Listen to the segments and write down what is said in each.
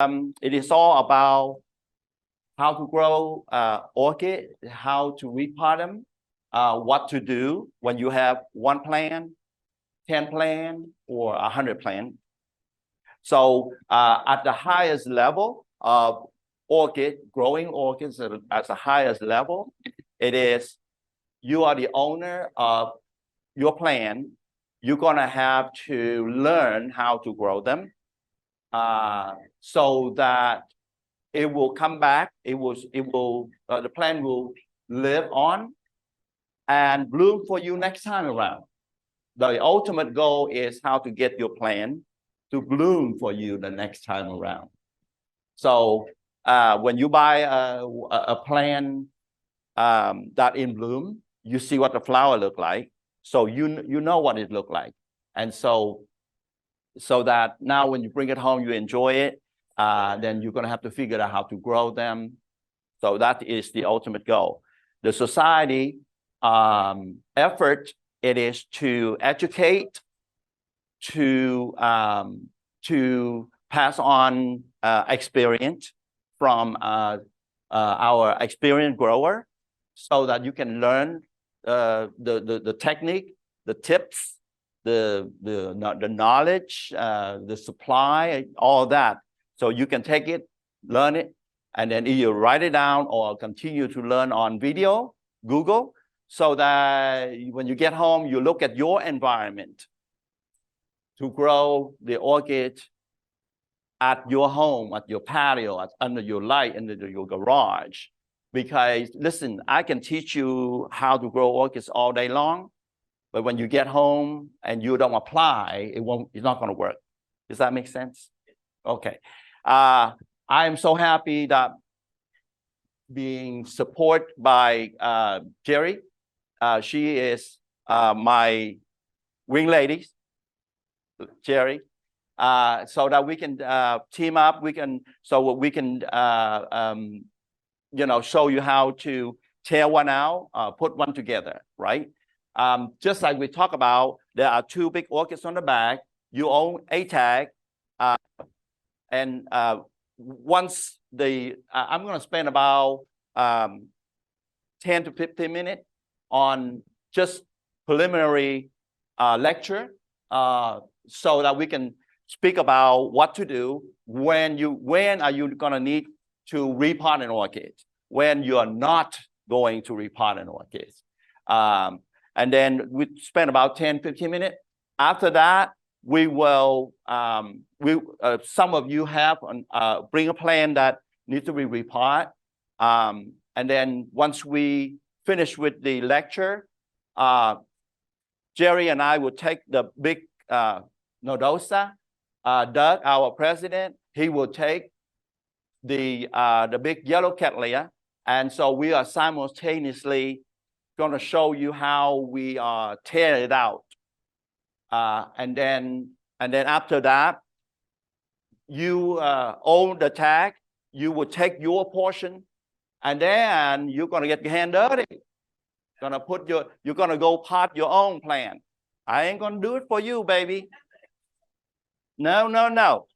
It is all about how to grow orchid, how to repot them, what to do when you have 1 plant, 10 plant, or 100 plant. So at the highest level of orchid, growing orchids at the highest level, it is you are the owner of your plant. You're gonna have to learn how to grow them so that it will come back. The plant will live on and bloom for you next time around. The ultimate goal is how to get your plant to bloom for you the next time around. So when you buy a plant that in bloom, you see what the flower look like. So you know what it look like. And so that now when you bring it home, you enjoy it. Then you're gonna have to figure out how to grow them. So that is the ultimate goal. The society effort, it is to educate, to pass on experience from our experienced grower, so that you can learn the technique, the tips, the knowledge, the supply, all that. So you can take it, learn it, and then either write it down or continue to learn on video, Google, so that when you get home, you look at your environment to grow the orchid at your home, at your patio, under your light, under your garage. Because listen, I can teach you how to grow orchids all day long, but when you get home and you don't apply, it's not gonna work. Does that make sense? Okay. I am so happy that being supported by Jerry. She is my wing lady, Jerry, so that we can team up. We can show you how to tear one out, put one together, right? Just like we talked about, there are 2 big orchids on the back. You own a tag, and once I'm going to spend about 10 to 15 minutes on just preliminary lecture, so that we can speak about what to do when are you going to need to repot an orchid, when you are not going to repot an orchid. And then we spend about 10, 15 minutes. After that, we will, some of you have bring a plant that needs to be repot. And then once we finish with the lecture, Jerry and I will take the big nodosa. Doug, our president, he will take the big yellow cattleya. And so we are simultaneously going to show you how we tear it out. And then after that, you own the tag. You will take your portion, and then you're going to get your hand dirty. You're going to go pot your own plant. I ain't going to do it for you, baby. No.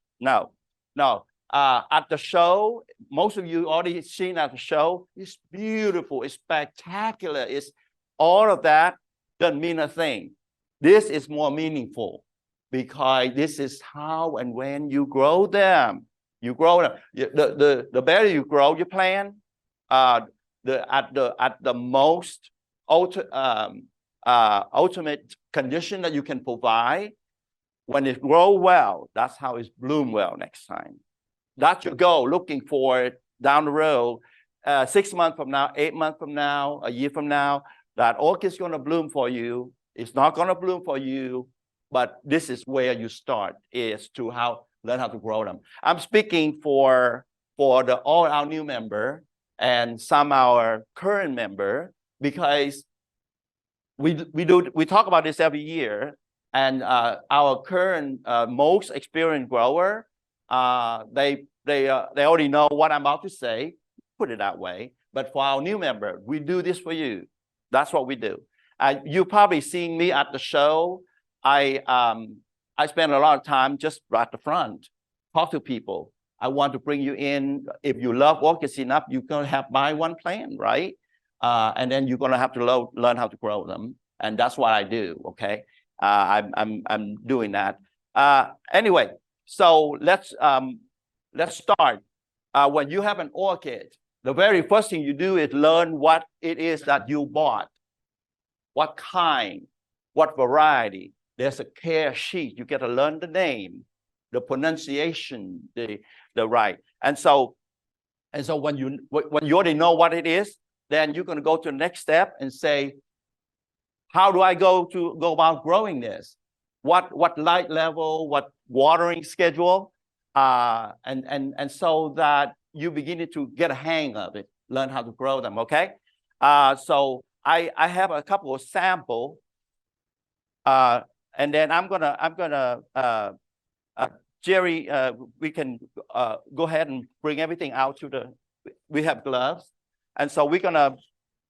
At the show, most of you already seen at the show. It's beautiful. It's spectacular. It's all of that doesn't mean a thing. This is more meaningful because this is how and when you grow them. You grow them. The better you grow your plant, at the most ultimate condition that you can provide. When it grows well, that's how it bloom well next time. That's your goal, looking for it down the road, 6 months from now, 8 months from now, a year from now, that orchid's going to bloom for you. It's not going to bloom for you, but this is where you start, is to learn how to grow them. I'm speaking for all our new member and some our current member, because we talk about this every year, and our current most experienced grower, they already know what I'm about to say, put it that way. But for our new member, we do this for you. That's what we do. You probably seen me at the show. I spend a lot of time just right at the front, talk to people. I want to bring you in. If you love orchids enough, you're going to have buy one plant, right? And then you're going to have to learn how to grow them. And that's what I do, okay? I'm doing that. Anyway, so let's start. When you have an orchid, the very first thing you do is learn what it is that you bought. What kind, what variety. There's a care sheet. You get to learn the name, the pronunciation, the right. And so when you already know what it is, then you're going to go to the next step and say, how do I go about growing this? What light level, what watering schedule, and so that you begin to get a hang of it, learn how to grow them. Okay, so I have a couple of samples, and then I'm gonna Jerry, we can go ahead and bring everything out to the. We have gloves, and so we're gonna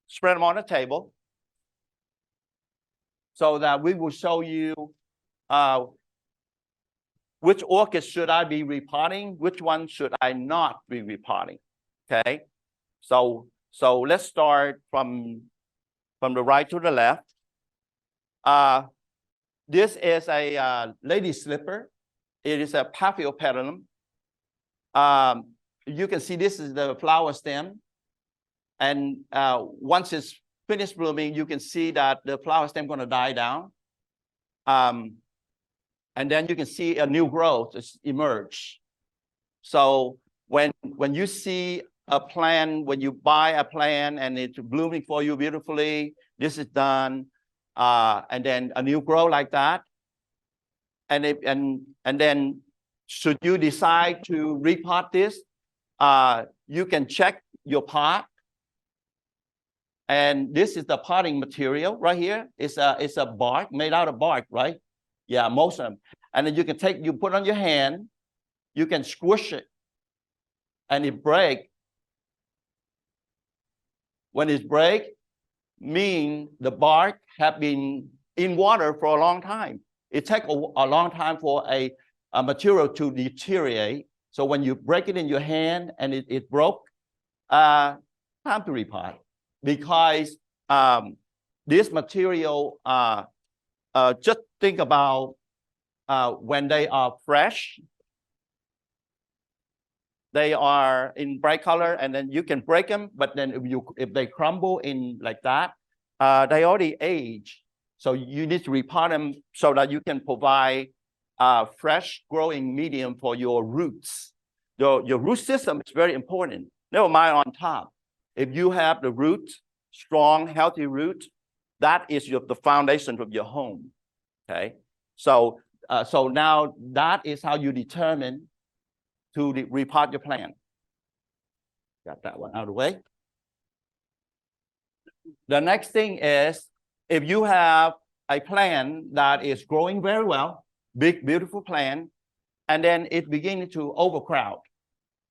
spread them on the table, so that we will show you which orchids should I be repotting, which one should I not be repotting. Okay, so let's start from the right to the left. This is a lady slipper. It is a papillopetalum. You can see this is the flower stem, and once it's finished blooming, you can see that the flower stem going to die down. And then you can see a new growth emerge. So when you see a plant, when you buy a plant and it's blooming for you beautifully, this is done, and then a new growth like that. And then should you decide to repot this, you can check your pot. And this is the potting material right here. It's a bark, made out of bark, right? Yeah, most of them. And then you put on your hand, you can squish it, and it break. When it break, mean the bark have been in water for a long time. It takes a long time for a material to deteriorate. So when you break it in your hand and it broke, time to repot. Because this material, just think about when they are fresh, they are in bright color, and then you can break them. But then if they crumble in like that, they already age. So you need to repot them so that you can provide fresh growing medium for your roots. Your root system is very important. Never mind on top. If you have the root, strong, healthy root, that is the foundation of your home. Okay, so now that is how you determine to repot your plant. Got that one out of the way. The next thing is, if you have a plant that is growing very well, big, beautiful plant, and then it beginning to overcrowd.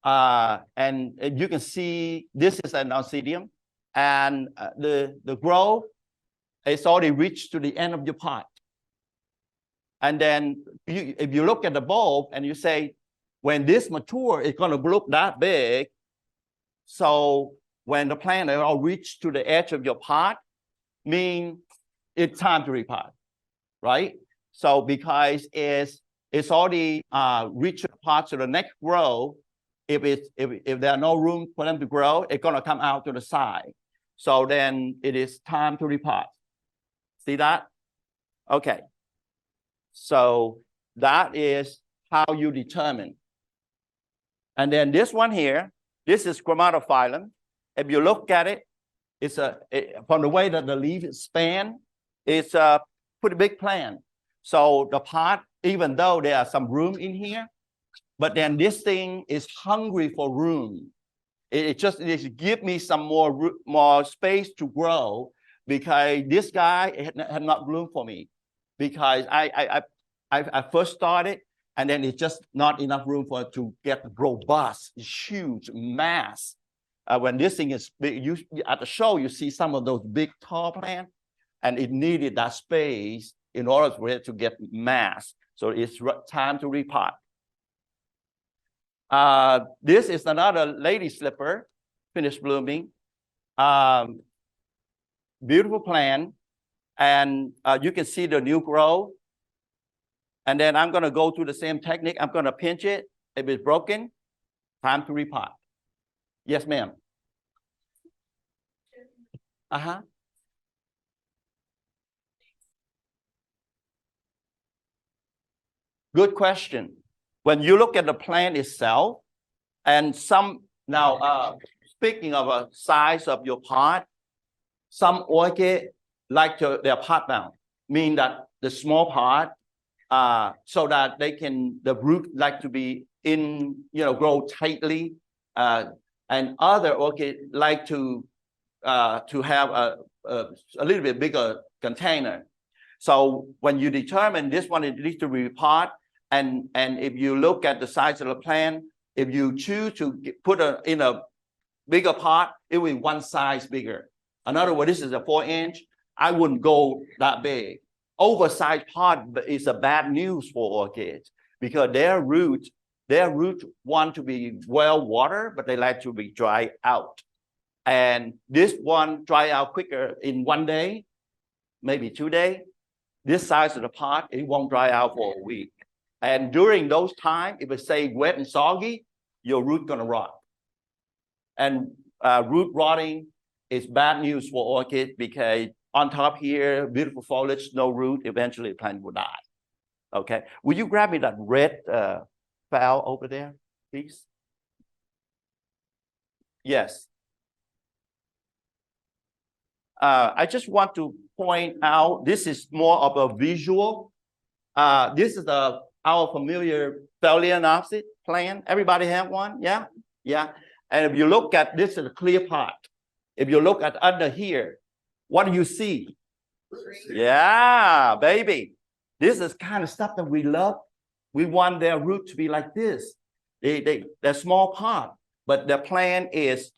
And you can see this is an oncidium, and the growth is already reached to the end of your pot. And then if you look at the bulb and you say, when this mature, it's going to look that big. So when the plant is all reached to the edge of your pot, mean it's time to repot, right? So because it's already reached the pot to the next row, if there are no room for them to grow, it's going to come out to the side. So then it is time to repot. See that? Okay. So that is how you determine. And then this one here, this is chromatophyllum. If you look at it, it's from the way that the leaf is span, it's a pretty big plant. So the pot, even though there are some room in here, but then this thing is hungry for room. It just give me some more space to grow, because this guy had not bloomed for me, because I first started, and then it's just not enough room for it to get robust, huge mass. When this thing is big, at the show you see some of those big tall plants, and it needed that space in order for it to get mass. So it's time to repot. This is another lady slipper, finished blooming. Beautiful plant. And you can see the new growth. And then I'm going to go through the same technique. I'm going to pinch it. If it's broken, time to repot. Yes, ma'am. Good question. When you look at the plant itself, and speaking of a size of your pot, some orchid like their pot down, mean that the small pot, so that the root like to be grow tightly, and other orchid like to have a little bit bigger container. So when you determine this one, it needs to be repot, and if you look at the size of the plant, if you choose to put in a bigger pot, it will be one size bigger. In other words, this is a 4-inch. I wouldn't go that big. Oversized pot is a bad news for orchids because their root want to be well watered, but they like to be dry out. And this one dry out quicker in 1 day, maybe 2 days. This size of the pot, it won't dry out for a week. And during those times, if it's say wet and soggy, your root gonna rot. And root rotting is bad news for orchid because on top here, beautiful foliage, no root, eventually the plant will die. Okay, will you grab me that red file over there, please? Yes. I just want to point out, this is more of a visual. This is our familiar phalaenopsis plant. Everybody have one? Yeah? Yeah. And if you look at this is a clear pot. If you look at under here, what do you see? Yeah, baby. This is kind of stuff that we love. We want their root to be like this. They're small pot, but the plant is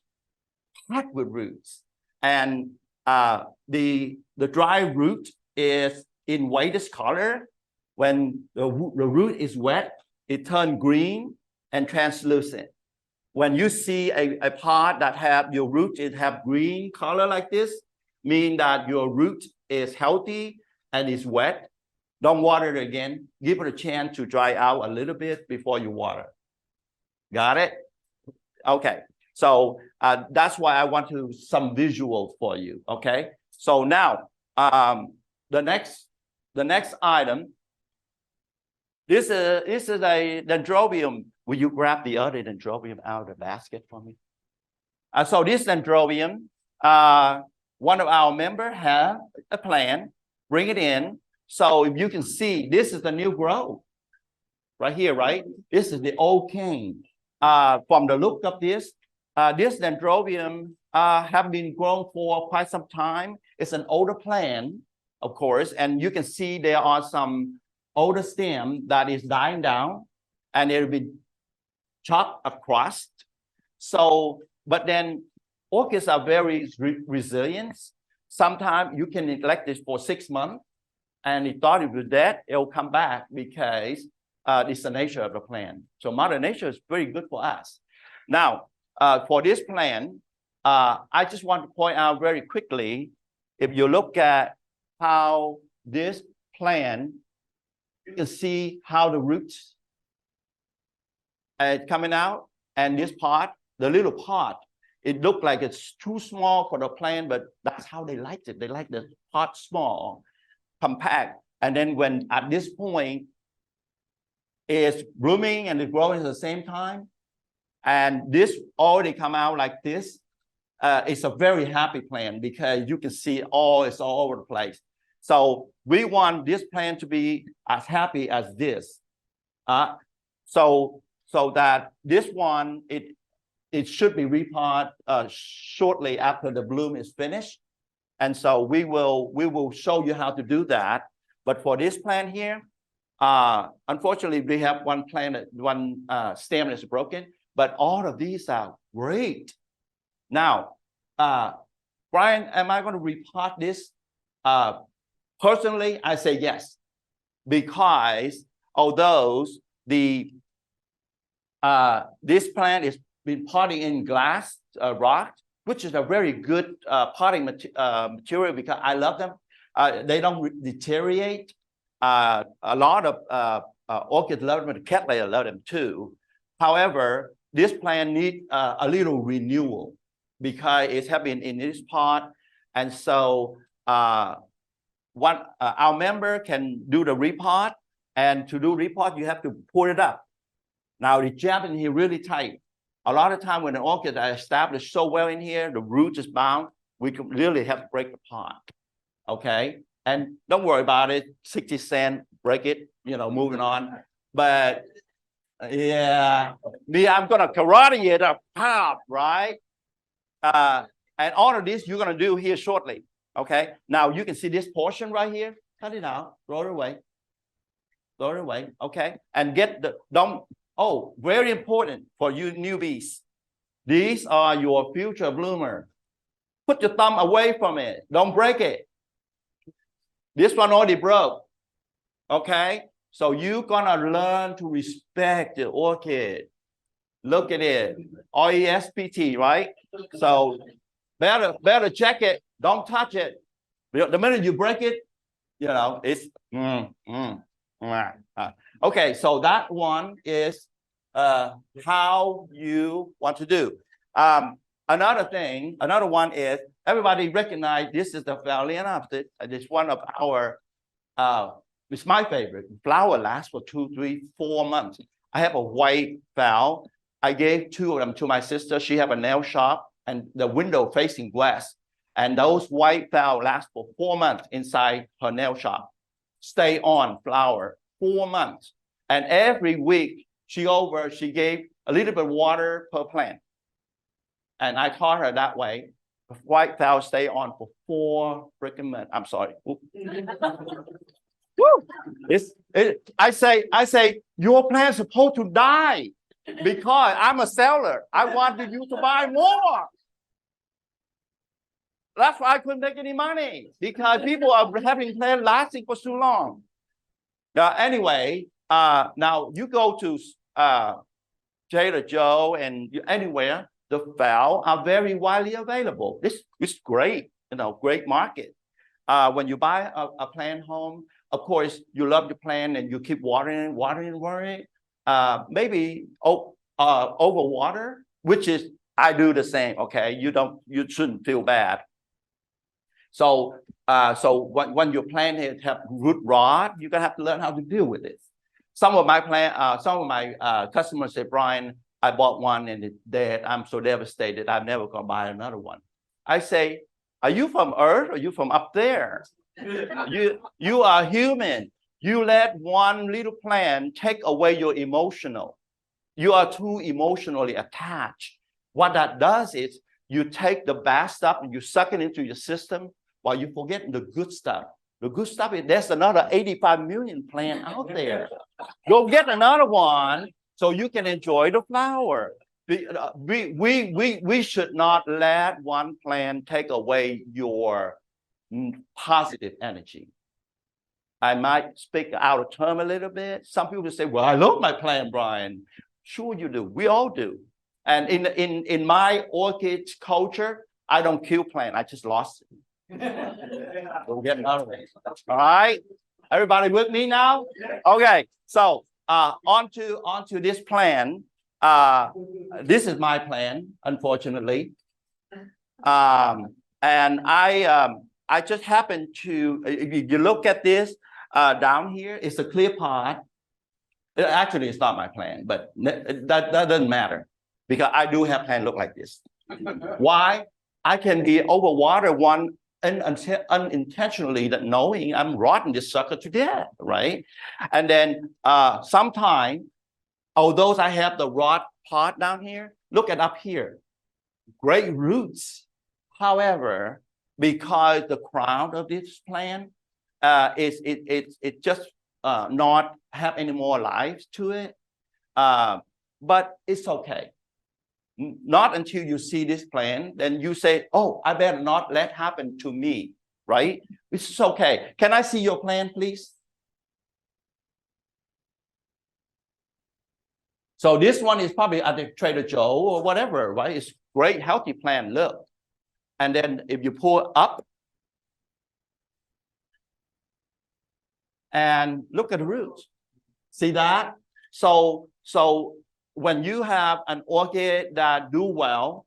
packed with roots. And the dry root is in whitish color. When the root is wet, it turns green and translucent. When you see a pot that have your root, it have green color like this, mean that your root is healthy and is wet. Don't water it again. Give it a chance to dry out a little bit before you water. Got it? Okay. So that's why I want some visuals for you. Okay. So now the next item. This is a dendrobium. Will you grab the other dendrobium out of the basket for me? So this dendrobium, one of our members have a plant. Bring it in. So if you can see, this is the new growth right here, right? This is the old cane. From the look of this dendrobium have been grown for quite some time. It's an older plant, of course, and you can see there are some older stem that is dying down, and it'll be chopped across. So, but then orchids are very resilient. Sometimes you can neglect this for 6 months, and it thought it was dead, it'll come back because it's the nature of the plant. So Mother Nature is very good for us. Now, for this plant, I just want to point out very quickly, if you look at how this plant, you can see how the roots are coming out, and this pot, the little pot, it looked like it's too small for the plant, but that's how they liked it. They like the pot small, compact, and then when at this point it's blooming and it's growing at the same time, and this already come out like this, it's a very happy plant because you can see it's all over the place. So we want this plant to be as happy as this. So that this one, it should be repot shortly after the bloom is finished. And so we will show you how to do that. But for this plant here, unfortunately, we have one stem that's broken, but all of these are great. Now, Brian, am I going to repot this? Personally, I say yes, because although the This plant is been potting in glass rock, which is a very good potting material because I love them. They don't deteriorate. A lot of orchids love them, the cattleya love them too. However, this plant needs a little renewal because it has been in this pot. And so our member can do the repot. And to do repot, you have to pull it up. Now the jab in here really tight. A lot of time when an orchid is established so well in here, the root is bound, we can really have to break the pot. Okay. And don't worry about it. 60 cents, break it, moving on. But yeah, I'm gonna karate it up, pop, right? And all of this you're gonna do here shortly. Okay. Now you can see this portion right here. Cut it out, throw it away. Throw it away. Okay. And get the very important for you newbies. These are your future bloomer. Put your thumb away from it. Don't break it. This one already broke. Okay. So you're gonna learn to respect the orchid. Look at it. RESPT, right? So better check it. Don't touch it. The minute you break it, it's okay. So that one is how you want to do. Another one is everybody recognize this is the Phalaenopsis. It's one of our it's my favorite. Flower lasts for 2, 3, 4 months. I have a white phal. I gave 2 of them to my sister. She have a nail shop and the window facing west. And those white phal last for 4 months inside her nail shop. Stay on flower 4 months. And every week she gave a little bit of water per plant. And I taught her that way. The white phal stay on for 4 freaking months. I'm sorry. Woo! I say your plant's supposed to die because I'm a seller. I wanted you to buy more. That's why I couldn't make any money because people are having plants lasting for too long. Anyway, now you go to Trader Joe and anywhere, the phal are very widely available. It's great, great market. When you buy a plant home, of course, you love the plant and you keep watering. Maybe over water, which is I do the same. Okay, you shouldn't feel bad. So when your plant have root rot, you're gonna have to learn how to deal with it. Some of my customers say, Brian, I bought one and it's dead. I'm so devastated. I'm never gonna buy another one. I say, are you from Earth or are you from up there? You are human. You let one little plant take away your emotional. You are too emotionally attached. What that does is you take the bad stuff and you suck it into your system while you forget the good stuff. The good stuff is there's another 85 million plants out there. Go get another one so you can enjoy the flower. We should not let one plant take away your positive energy. I might speak out of term a little bit. Some people say, well, I love my plant, Brian. Sure you do. We all do. And in my orchid culture, I don't kill plant. I just lost it. We'll get another one. All right. Everybody with me now? Okay. So onto this plan. This is my plan, unfortunately. And I just happen to, if you look at this down here, it's a clear pot. Actually, it's not my plan, but that doesn't matter because I do have plants look like this. Why? I can be overwater one unintentionally, that knowing I'm rotting this sucker to death, right? And then sometime, although I have the rot pot down here, look at up here, great roots. However, because the crown of this plant it just not have any more life to it, but it's okay. Not until you see this plant, then you say, oh, I better not let happen to me, right? It's okay. Can I see your plant, please? So this one is probably at the Trader Joe or whatever, right? It's great, healthy plant, look. And then if you pull up and look at the roots, see that? So when you have an orchid that do well,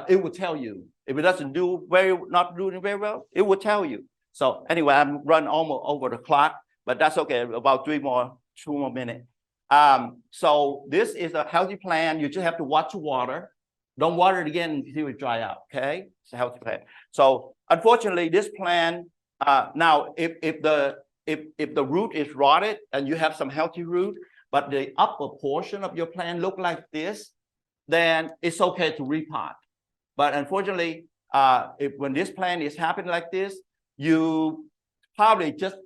it will tell you. If it doesn't do not doing very well, it will tell you. So anyway, I'm running almost over the clock, but that's okay. About 2 more minutes. So this is a healthy plant. You just have to watch the water. Don't water it again until it dry out. Okay, it's a healthy plant. So unfortunately, this plant now, if the root is rotted and you have some healthy root, but the upper portion of your plant look like this, then it's okay to repot. But unfortunately, when this plant is happening like this, you probably just,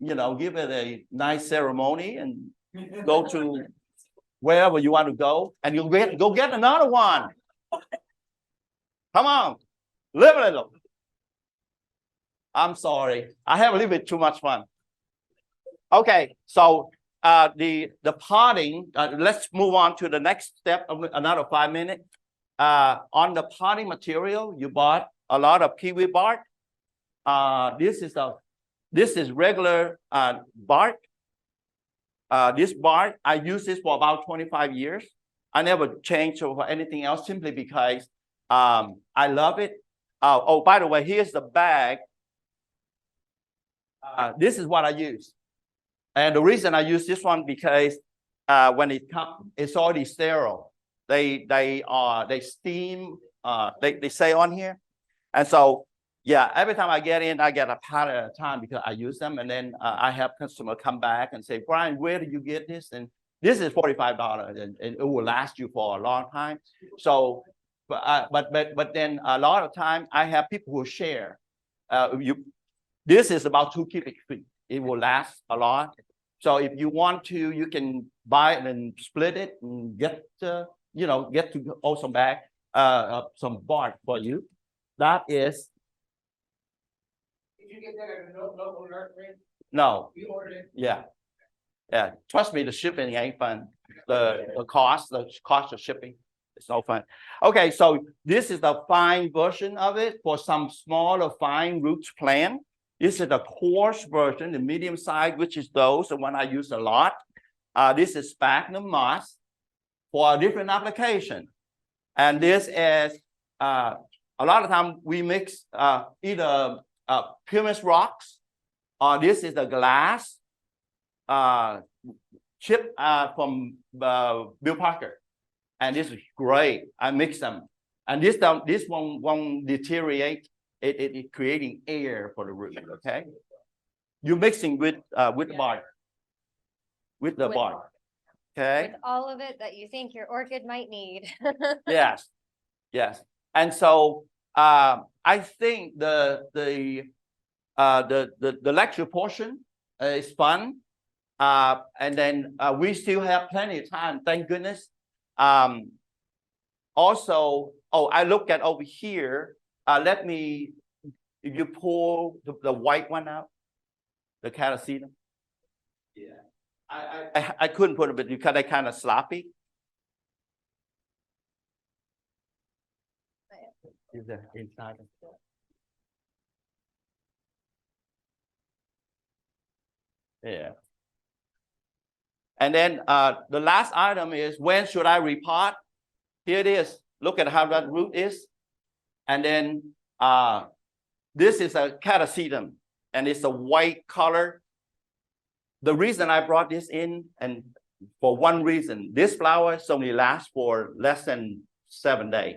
give it a nice ceremony and go to wherever you want to go, and you'll go get another one. Come on, live a little. I'm sorry, I have a little bit too much fun. Okay, so the potting. Let's move on to the next step of another 5 minutes. On the potting material, you bought a lot of kiwi bark. This is regular bark. This bark, I use this for about 25 years. I never changed for anything else simply because I love it. Oh, by the way, here's the bag. This is what I use. And the reason I use this one because when it comes, it's already sterile. They steam, they say on here. And so, yeah, every time I get in, I get a pallet at a time because I use them. And then I have customers come back and say, Brian, where did you get this? And this is $45 and it will last you for a long time. So, but then a lot of time I have people who share. This is about 2 cubic feet. It will last a lot. So if you want to, you can buy it and split it and get to also back some bark for you. That is. Did you get that at a local nursery? No. You ordered it? Yeah. Yeah. Trust me, the shipping ain't fun. The cost of shipping is no fun. Okay, so this is the fine version of it for some smaller fine roots plant. This is the coarse version, the medium size, which is those, the one I use a lot. This is sphagnum moss for a different application. And this is, a lot of times we mix either pumice rocks, or this is the glass chip from Bill Parker. And this is great. I mix them. And this one won't deteriorate. It creating air for the root, okay? You're mixing with the bark. With the bark. Okay. With all of it that you think your orchid might need. Yes. And so I think the lecture portion is fun. And then we still have plenty of time, thank goodness. Also, I look at over here. If you pull the white one out, the catasetum. Yeah. I couldn't put it, but because they're kind of sloppy. Is there inside? Yeah. And then the last item is, when should I repot? Here it is. Look at how that root is. And then this is a catasetum, and it's a white color. The reason I brought this in, and for one reason, this flower only lasts for less than 7 days.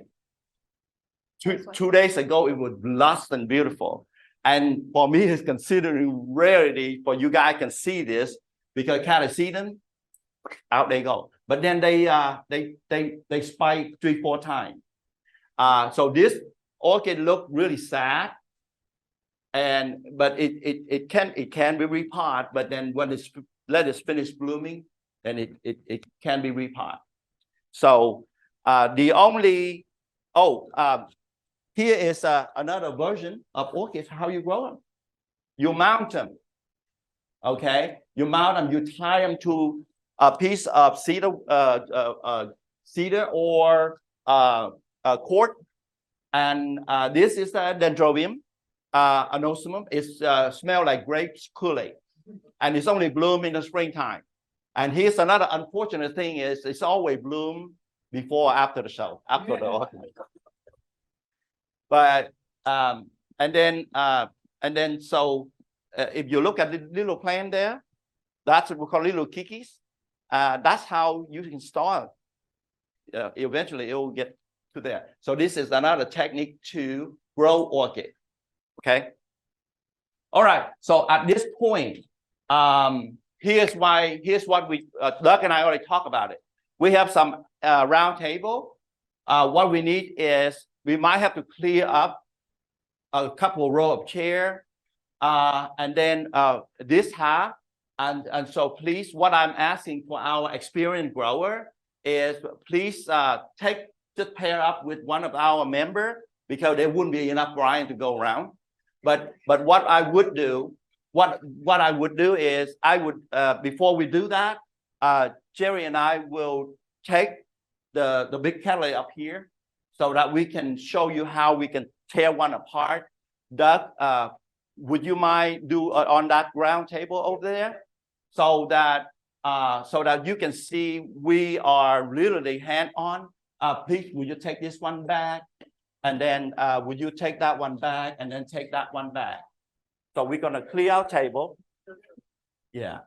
Two days ago, it was lush and beautiful. And for me, it's considering rarity. For you guys can see this because catasetum, out they go. But then they spike 3-4 times. So this orchid look really sad, but it can be repot. But then when let it finish blooming, then it can be repot. So here is another version of orchids. How you grow them? You mount them. Okay, you mount them. You tie them to a piece of cedar or cork, and this is a dendrobium anosmum. It smells like grapes Kool-Aid, and it's only bloom in the springtime. And here's another unfortunate thing is it's always bloom before or after the show, after the autumn. But and then so if you look at the little plant there, that's what we call little kikis. That's how you can start. Eventually, it will get to there. So this is another technique to grow orchid. Okay. All right. So at this point, here's what we Doug and I already talked about it. We have some round table. What we need is we might have to clear up a couple of rows of chair, and then this half. And so please, what I'm asking for our experienced grower is please just pair up with one of our members, because there wouldn't be enough Brian to go around. But what I would do, what I would do is I would before we do that, Jerry and I will take the big catalog up here so that we can show you how we can tear one apart. Doug, would you mind do on that round table over there, so that you can see we are literally hand-on. Please, would you take this one back, and then would you take that one back, and then take that one back? So we're gonna clear our table. Yeah.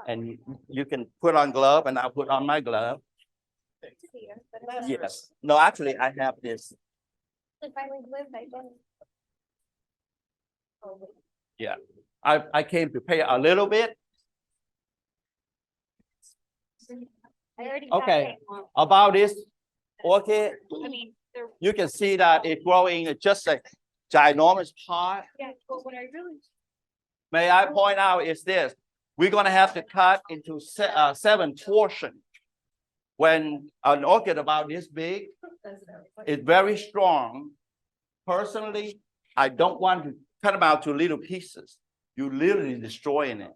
And you can put on glove, and I'll put on my glove. Yes. No, actually, I have this. Yeah. I came prepared a little bit. Okay. About this orchid, you can see that it's growing just a ginormous pot. May I point out is this: we're gonna have to cut into 7 portions. When an orchid about this big is very strong, personally, I don't want to cut them out to little pieces. You're literally destroying it.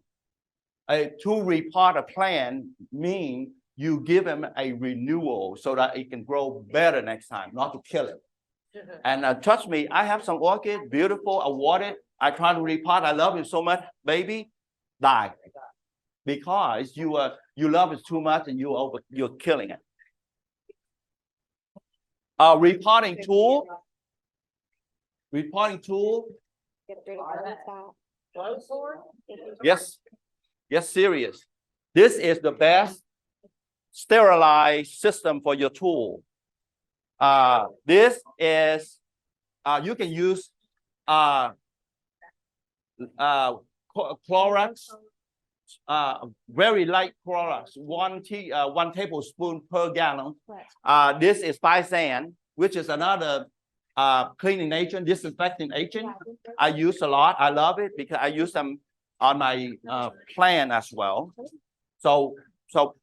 To repot a plant means you give them a renewal so that it can grow better next time, not to kill it. And trust me, I have some orchid, beautiful, awarded. I try to repot. I love it so much, baby, die. Because you love it too much and you're killing it. Repotting tool. Yes, serious. This is the best sterilized system for your tool. This is you can use Clorox. Very light Clorox, 1 tablespoon per gallon. This is Physan, which is another cleaning agent, disinfecting agent. I use a lot. I love it because I use them on my plant as well. So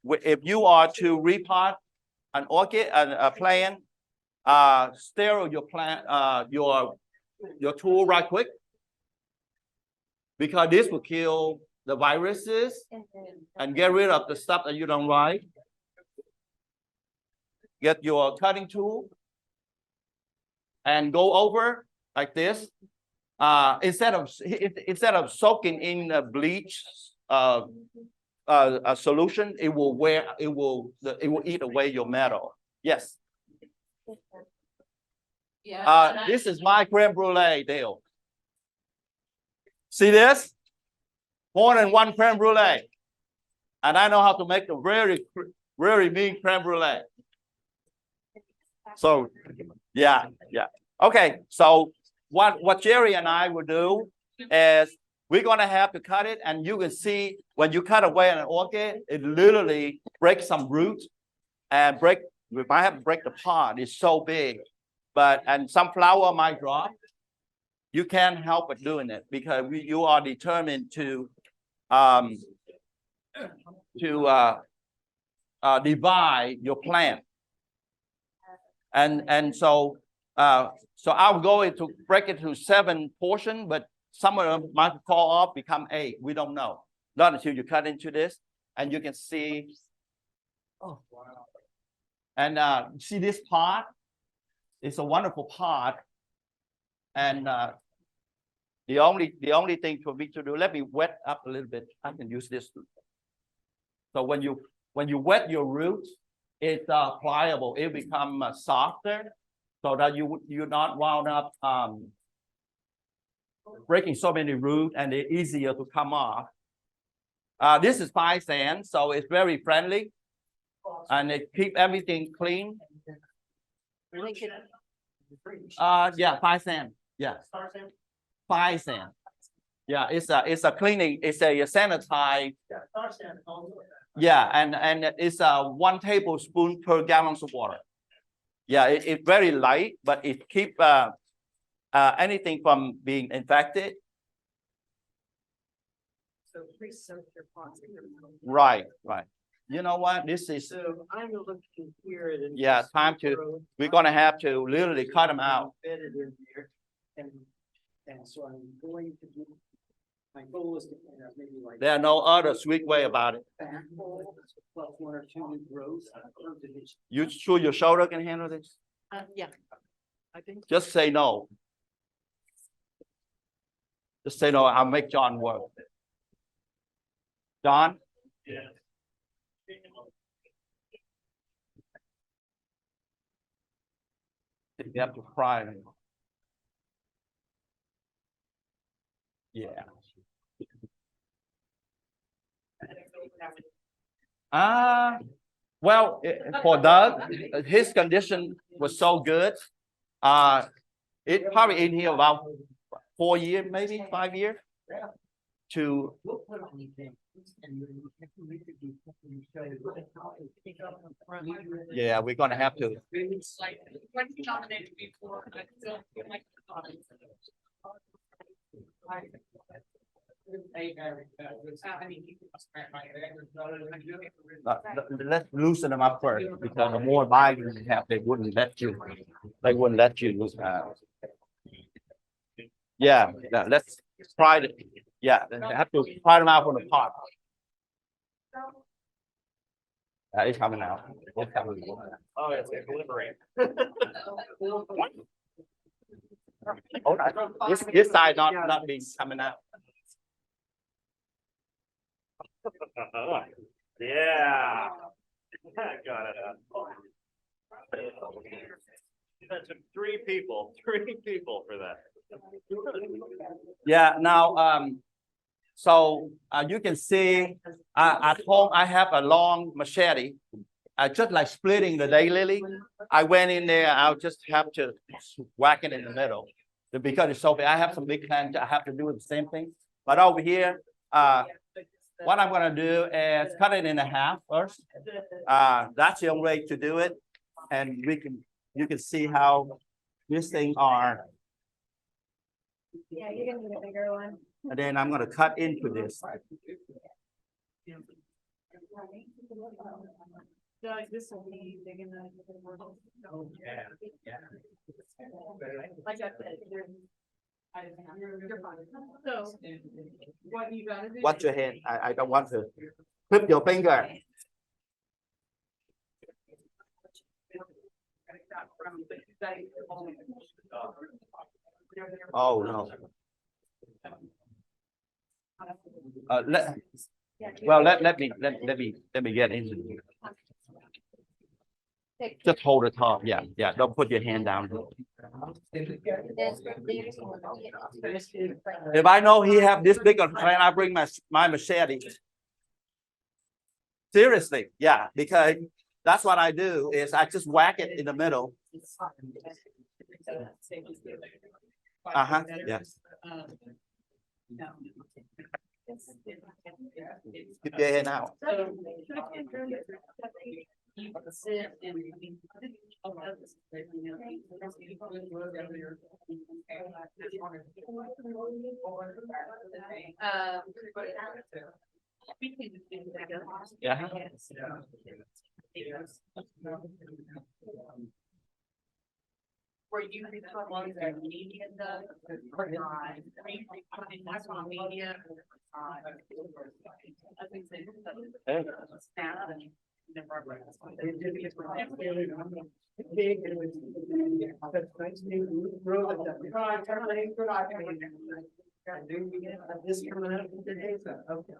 if you are to repot an orchid, a plant, sterile your plant, your tool right quick, because this will kill the viruses and get rid of the stuff that you don't like. Get your cutting tool and go over like this. Instead of soaking in the bleach a solution, it will eat away your metal. Yes. This is my creme brulee, Dale. See this? More than 1 creme brulee, and I know how to make a very mean creme brulee. So, yeah. Okay, so what Jerry and I will do is we're gonna have to cut it, and you can see when you cut away an orchid, it literally breaks some roots and we might have to break the pot. It's so big, and some flower might drop. You can't help but doing it because you are determined to divide your plant, and so So I'm going to break it to 7 portions, but some of them might fall off, become 8. We don't know. Not until you cut into this, and you can see. Oh, wow. And see this pot? It's a wonderful pot. And the only thing for me to do, let me wet up a little bit. I can use this. So when you wet your roots, it's pliable. It becomes softer, so that you're not wound up breaking so many roots, and it's easier to come off. This is 5 sand, so it's very friendly, and it keeps everything clean. Yeah, 5 sand. Yeah, 5 sand. Yeah, it's a cleaning. It's a sanitize. Yeah, and it's 1 tablespoon per gallon of water. Yeah, it's very light, but it keeps anything from being infected. So pre-soak your pots. Right. You know what? This is. So I'm looking here at. Yeah, time to. We're gonna have to literally cut them out. Embedded in there, and so I'm going to do. My goal is to maybe like. There are no other sweet way about it. Plus 1 or 2 new rows. You sure your shoulder can handle this? Yeah. I think. Just say no. Just say no. I'll make John work. John? Yeah. You have to fry it. Yeah. Well, for Doug, his condition was so good. It probably in here about 4 years, maybe 5 years. To yeah, we're gonna have to. Let's loosen them up first, because the more volume you have, they wouldn't let you. They wouldn't let you lose. Yeah, let's try it. Yeah, they have to pry them out from the pot. It's coming out. It's coming out. Oh, it's delivering. This side not being coming out. Yeah. Got it. That took 3 people for that. Yeah, now so you can see at home I have a long machete. I just like splitting the daylily. I went in there, I'll just have to whack it in the middle. Because it's so big, I have some big plants, I have to do the same thing. But over here, what I'm gonna do is cut it in half first. That's the only way to do it. And you can see how these things are. Yeah, you're gonna need a bigger one. And then I'm gonna cut into this. This will be big enough. Yeah. Like I said, you're fine. So what you gotta do. Watch your hand. I don't want to clip your finger. Oh no. Let me get into it. Just hold it top. Yeah. Don't put your hand down. If I know he have this big of a plant, I bring my machete. Seriously, yeah, because that's what I do is I just whack it in the middle. Yes. Keep your hand out. Yeah. Where you can put ones that are medium done, or not, that's on medium. I think they. Hey. Snap and the rubber. Big, and it's nice new growth. This coming out today, so, okay.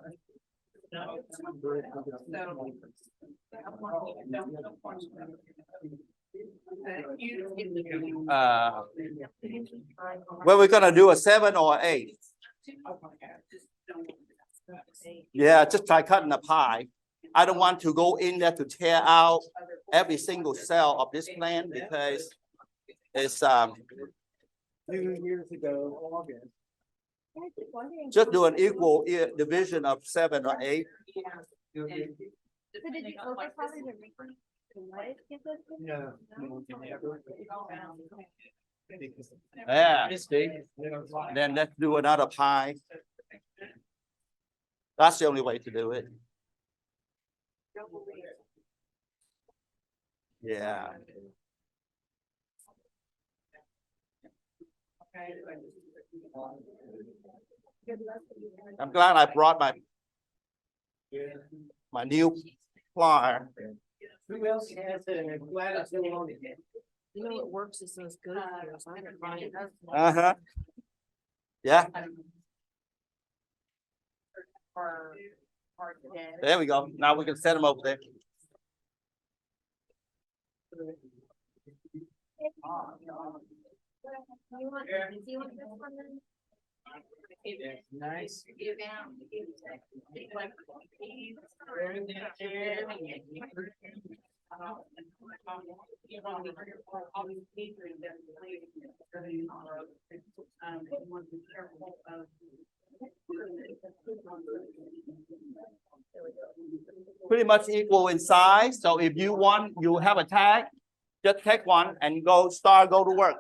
Well, we're gonna do a 7 or 8. Yeah, just try cutting a pie. I don't want to go in there to tear out every single cell of this plant because it's 2 years ago, August. just do an equal division of 7 or 8. So did you overpower the repeat? What is this? No. Yeah, then let's do another pie. That's the only way to do it. Yeah. I'm glad I brought my new plier. Who else has a glad it's still on it? You know, it works as soon as good. So I can find it. Uh-huh. Yeah, there we go. Now we can set them over there. Do you want this one then? Nice. Pretty much equal in size. So if you want, you have a tag, just take one and go to work.